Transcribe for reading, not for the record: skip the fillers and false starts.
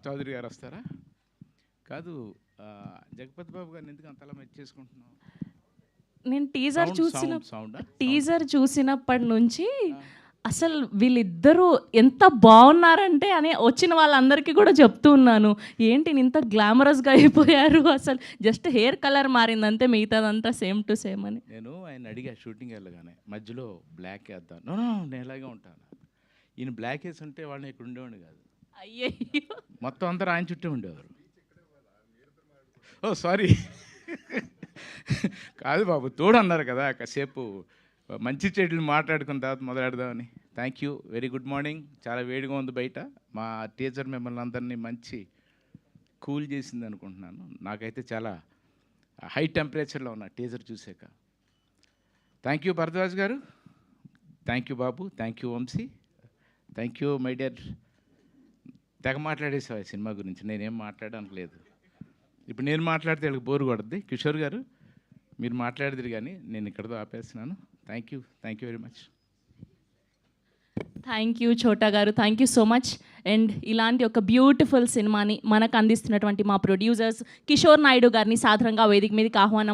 చౌదరి గారు వస్తారా? కాదు, జగపతి బాబు గారిని ఎందుకు అంతలా మెచ్చేసుకుంటున్నావు? నేను సౌండా? టీజర్ చూసినప్పటి నుంచి అసలు వీళ్ళిద్దరూ ఎంత బాగున్నారంటే అని వచ్చిన వాళ్ళందరికీ కూడా చెప్తూ ఉన్నాను. ఏంటి ఇంత గ్లామరస్గా అయిపోయారు, అసలు జస్ట్ హెయిర్ కలర్ మారిందంతే, మిగతాదంతా సేమ్ టు సేమ్ అని. నేను ఆయన అడిగా షూటింగ్ వెళ్ళగానే, మధ్యలో బ్లాక్ వేద్దాం. నో నేను ఇలాగే ఉంటాను. ఈయన బ్లాక్ వేసి ఉంటే వాళ్ళని ఇక్కడ ఉండేవాడు కాదు. అయ్యయ్యో, మొత్తం అందరూ ఆయన చుట్టూ ఉండేవారు. ఓ సారీ. కాదు బాబు, తోడు అన్నారు కదా, కాసేపు మంచి చెడులు మాట్లాడుకున్న తర్వాత మొదలెడదామని. Thank you, very good morning. చాలా వేడిగా ఉంది బయట. మా టీచర్ మిమ్మల్ని అందరినీ మంచి కూల్ చేసింది అనుకుంటున్నాను. నాకైతే చాలా హై టెంపరేచర్లో ఉన్నా టీచర్ చూసాక. థ్యాంక్ యూ భరద్వాజ్ గారు, thank you Babu, thank you Vamshi, thank you my dear. తెగ మాట్లాడేసావు ఈ సినిమా గురించి, నేనేం మాట్లాడడానికి లేదు. ఇప్పుడు నేను మాట్లాడితే వీళ్ళకి బోరు కొడుద్ది. కిషోర్ గారు మీరు మాట్లాడదురు కానీ నేను ఇక్కడతో ఆపేస్తున్నాను. Thank you very much. Thank you Chota గారు, thank you so much. And ఇలాంటి ఒక బ్యూటిఫుల్ సినిమాని మనకు అందిస్తున్నటువంటి మా ప్రొడ్యూసర్స్ కిషోర్ నాయుడు గారిని సాధారణంగా వేదిక మీదకి ఆహ్వానం